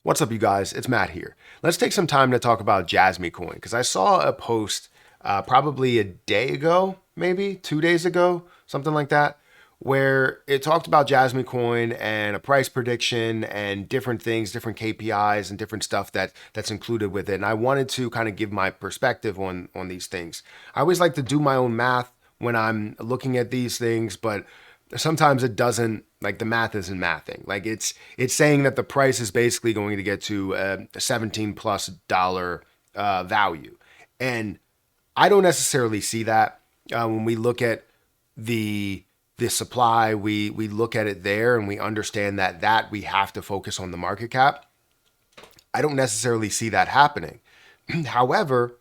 What's up, you guys? It's Matt here. Let's take some time to talk about Jasmy coin because I saw a post probably a day ago, maybe 2 days ago, something like that, where it talked about Jasmy coin and a price prediction and different things, different KPIs and different stuff that's included with it. And I wanted to kind of give my perspective on these things. I always like to do my own math when I'm looking at these things, but sometimes it doesn't, like the math isn't mathing. Like it's saying that the price is basically going to get to a 17 plus dollar value. And I don't necessarily see that when we look at the supply, we look at it there and we understand that we have to focus on the market cap. I don't necessarily see that happening. However,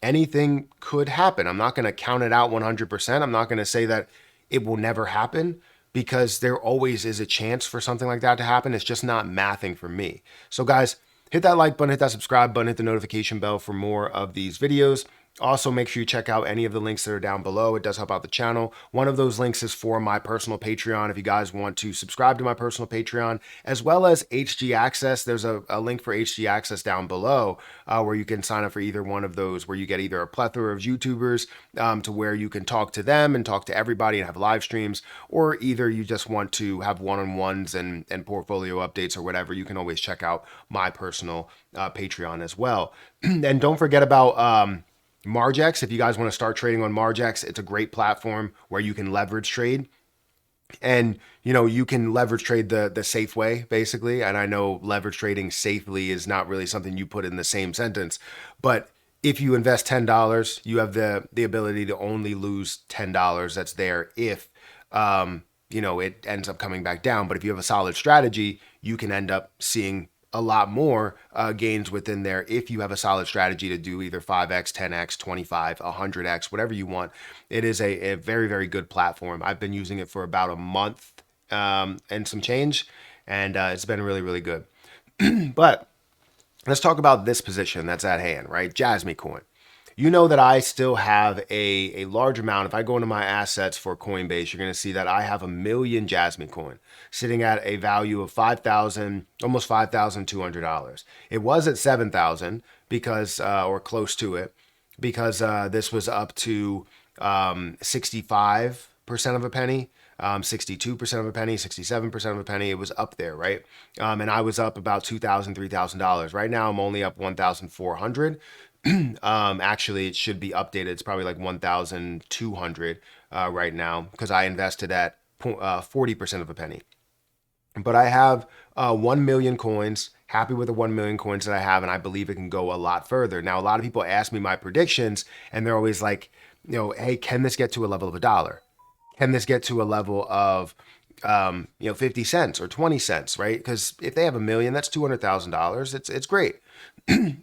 anything could happen. I'm not going to count it out 100%. I'm not going to say that it will never happen because there always is a chance for something like that to happen. It's just not mathing for me. So guys, hit that like button, hit that subscribe button, hit the notification bell for more of these videos. Also, make sure you check out any of the links that are down below. It does help out the channel. One of those links is for my personal Patreon. If you guys want to subscribe to my personal Patreon, as well as HG Access, there's a link for HG Access down below where you can sign up for either one of those, where you get either a plethora of YouTubers to where you can talk to them and talk to everybody and have live streams, or either you just want to have one-on-ones and portfolio updates or whatever. You can always check out my personal Patreon as well. And don't forget about Margex. If you guys want to start trading on Margex, it's a great platform where you can leverage trade. And, you can leverage trade the safe way, basically. And I know leverage trading safely is not really something you put in the same sentence. But if you invest $10, you have the ability to only lose $10 that's there if, it ends up coming back down. But if you have a solid strategy, you can end up seeing a lot more gains within there if you have a solid strategy to do either 5x, 10x, 25, 100x, whatever you want. It is a very, very good platform. I've been using it for about a month and some change, and it's been really, really good. But let's talk about this position that's at hand, right? Jasmy coin. You know that I still have a large amount. If I go into my assets for Coinbase, you're going to see that I have 1 million Jasmy coin sitting at a value of $5,000, almost $5,200. It was at 7,000 because, or close to it, because this was up to 65% of a penny. 62% of a penny, 67% of a penny. It was up there, right? And I was up about $2,000, $3,000. Right now, I'm only up 1,400. Actually, it should be updated. It's probably like 1,200 right now because I invested at 40% of a penny. But I have 1 million coins, happy with the 1 million coins that I have, and I believe it can go a lot further. Now, a lot of people ask me my predictions, and they're always like, hey, can this get to a level of $1? Can this get to a level of 50 cents or 20 cents, right? Because if they have 1 million, that's $200,000. It's great.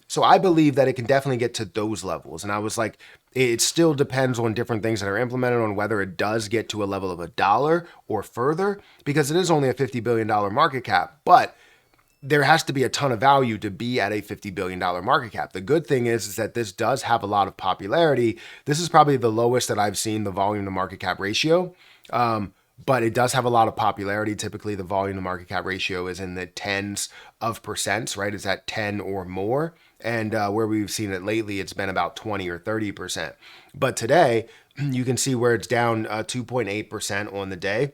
So I believe that it can definitely get to those levels. And I was like, it still depends on different things that are implemented on whether it does get to a level of $1 or further, because it is only a $50 billion market cap. But there has to be a ton of value to be at a $50 billion market cap. The good thing is that this does have a lot of popularity. This is probably the lowest that I've seen the volume to market cap ratio. But it does have a lot of popularity. Typically, the volume to market cap ratio is in the tens of percents, right? It's at 10 or more. And where we've seen it lately, it's been about 20 or 30%. But today, you can see where it's down 2.8% on the day.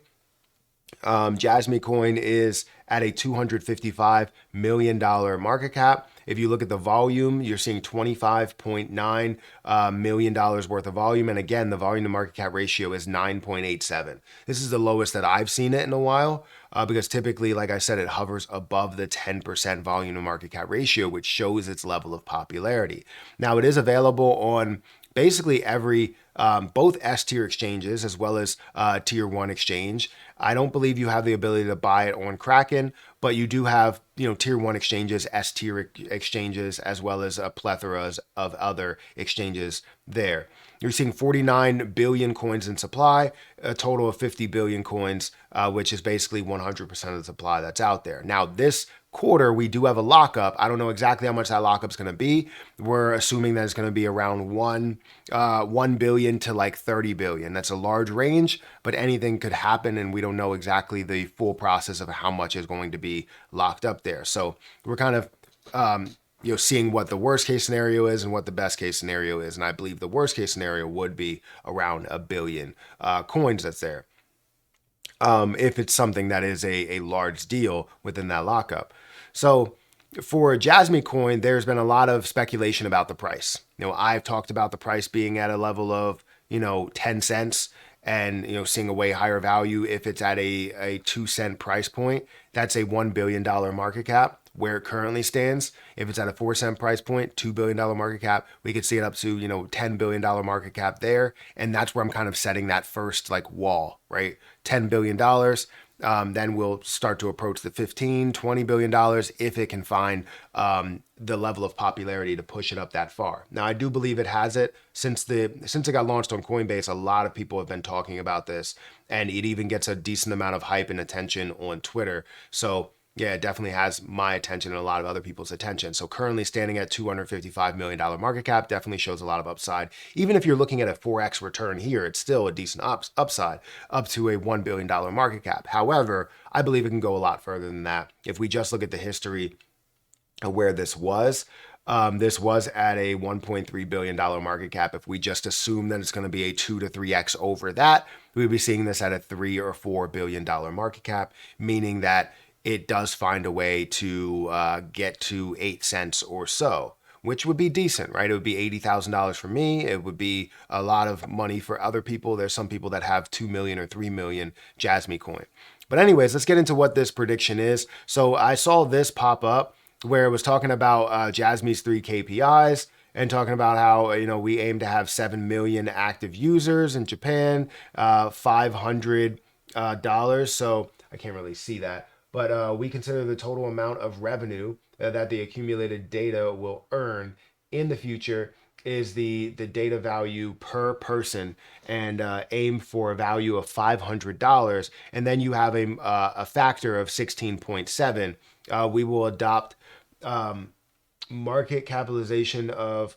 Jasmy coin is at a $255 million market cap. If you look at the volume, you're seeing $25.9 million worth of volume. And again, the volume to market cap ratio is 9.87. This is the lowest that I've seen it in a while because typically, like I said, it hovers above the 10% volume to market cap ratio, which shows its level of popularity. Now, it is available on basically every both S tier exchanges as well as tier 1 exchange. I don't believe you have the ability to buy it on Kraken, but you do have tier 1 exchanges, S tier exchanges, as well as a plethora of other exchanges there. You're seeing 49 billion coins in supply, a total of 50 billion coins, which is basically 100% of the supply that's out there. Now, this quarter, we do have a lockup. I don't know exactly how much that lockup is going to be. We're assuming that it's going to be around 1 billion to like 30 billion. That's a large range, but anything could happen, and we don't know exactly the full process of how much is going to be locked up there. So we're kind of seeing what the worst case scenario is and what the best case scenario is. And I believe the worst case scenario would be around 1 billion coins that's there. If it's something that is a large deal within that lockup. So for Jasmy coin, there's been a lot of speculation about the price. I've talked about the price being at a level of, 10 cents and, seeing a way higher value. If it's at a 2-cent price point, that's a $1 billion market cap where it currently stands. If it's at a 4-cent price point, $2 billion market cap, we could see it up to, $10 billion market cap there. And that's where I'm kind of setting that first like wall, right? $10 billion. Then we'll start to approach the $15-20 billion if it can find the level of popularity to push it up that far. Now, I do believe it has it. Since it got launched on Coinbase, a lot of people have been talking about this, and it even gets a decent amount of hype and attention on Twitter. So yeah, it definitely has my attention and a lot of other people's attention. So currently standing at $255 million market cap definitely shows a lot of upside. Even if you're looking at a 4x return here, it's still a decent upside up to a $1 billion market cap. However, I believe it can go a lot further than that. If we just look at the history of where this was at a $1.3 billion market cap. If we just assume that it's going to be a 2 to 3x over that, we'd be seeing this at a $3 or $4 billion market cap, meaning that it does find a way to get to 8 cents or so, which would be decent, right? It would be $80,000 for me. It would be a lot of money for other people. There's some people that have 2 million or 3 million Jasmy coin. But anyways, let's get into what this prediction is. So I saw this pop up where it was talking about Jasmy's 3 KPIs and talking about how, we aim to have 7 million active users in Japan, $500. So I can't really see that. But we consider the total amount of revenue that the accumulated data will earn in the future is the data value per person, and aim for a value of $500. And then you have a factor of 16.7. We will adopt market capitalization of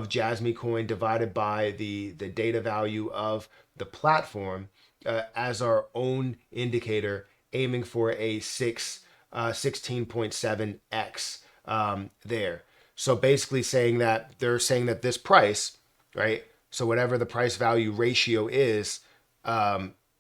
Jasmy coin divided by the data value of the platform as our own indicator, aiming for a 16.7x there. So basically they're saying that this price, right? So whatever the price value ratio is,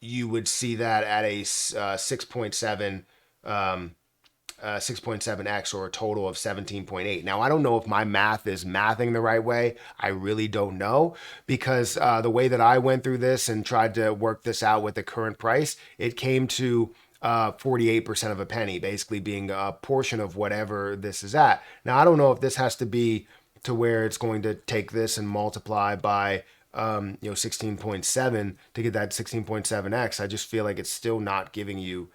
you would see that at a 6.7x, or a total of 17.8. Now, I don't know if my math is mathing the right way. I really don't know, because the way that I went through this and tried to work this out with the current price, it came to 48% of a penny, basically being a portion of whatever this is at. Now, I don't know if this has to be to where it's going to take this and multiply by 16.7 to get that 16.7x. I just feel like it's still not giving you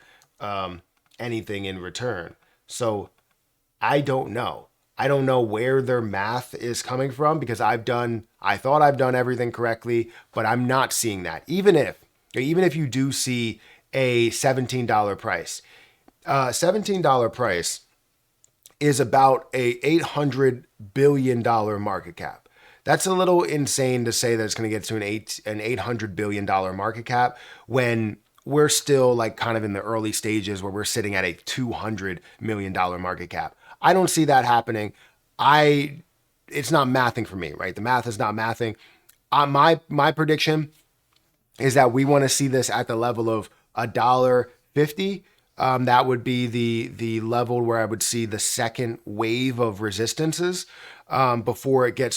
anything in return. So I don't know. I don't know where their math is coming from, because I thought I've done everything correctly, but I'm not seeing that. Even if you do see a $17 price, $17 price is about a $800 billion market cap. That's a little insane to say that it's going to get to an $800 billion market cap when we're still like kind of in the early stages where we're sitting at a $200 million market cap. I don't see that happening. It's not mathing for me, right? The math is not mathing. My prediction is that we want to see this at the level of $1.50. That would be the level where I would see the second wave of resistances before it could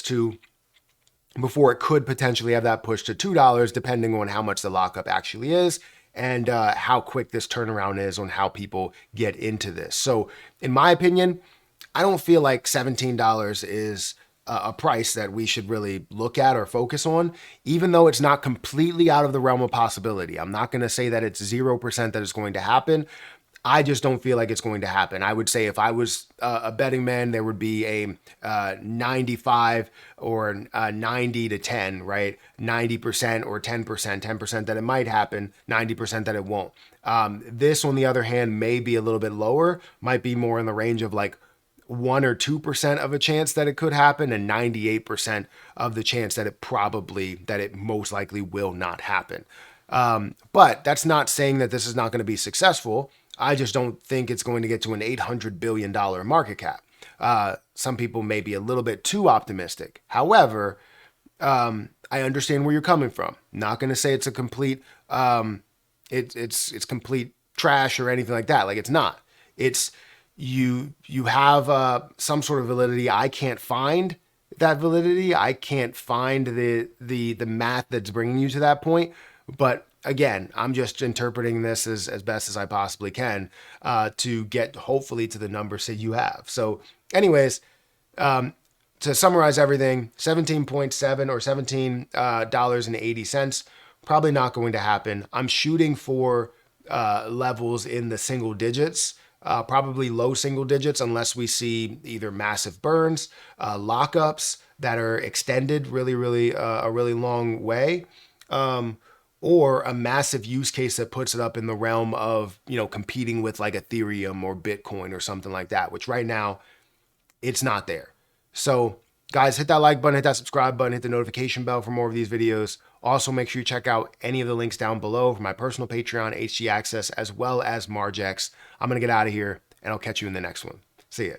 potentially have that push to $2, depending on how much the lockup actually is and how quick this turnaround is on how people get into this. So in my opinion, I don't feel like $17 is a price that we should really look at or focus on, even though it's not completely out of the realm of possibility. I'm not going to say that it's 0% that is going to happen. I just don't feel like it's going to happen. I would say if I was a betting man, there would be a 95 or 90 to 10, right? 90% or 10%, 10% that it might happen, 90% that it won't. This, on the other hand, may be a little bit lower, might be more in the range of like 1 or 2% of a chance that it could happen, and 98% of the chance that it most likely will not happen. But that's not saying that this is not going to be successful. I just don't think it's going to get to an $800 billion market cap. Some people may be a little bit too optimistic. However, I understand where you're coming from. Not going to say it's a complete, it's complete trash or anything like that. Like, it's not. It's you have some sort of validity. I can't find that validity. I can't find the math that's bringing you to that point. But again, I'm just interpreting this as best as I possibly can to get hopefully to the numbers that you have. So anyways, to summarize everything, 17.7 or $17.80, probably not going to happen. I'm shooting for levels in the single digits, probably low single digits, unless we see either massive burns, lockups that are extended really a really long way, or a massive use case that puts it up in the realm of, competing with like Ethereum or Bitcoin or something like that, which right now it's not there. So guys, hit that like button, hit that subscribe button, hit the notification bell for more of these videos. Also, make sure you check out any of the links down below for my personal Patreon, HG Access, as well as Margex. I'm going to get out of here, and I'll catch you in the next one. See ya.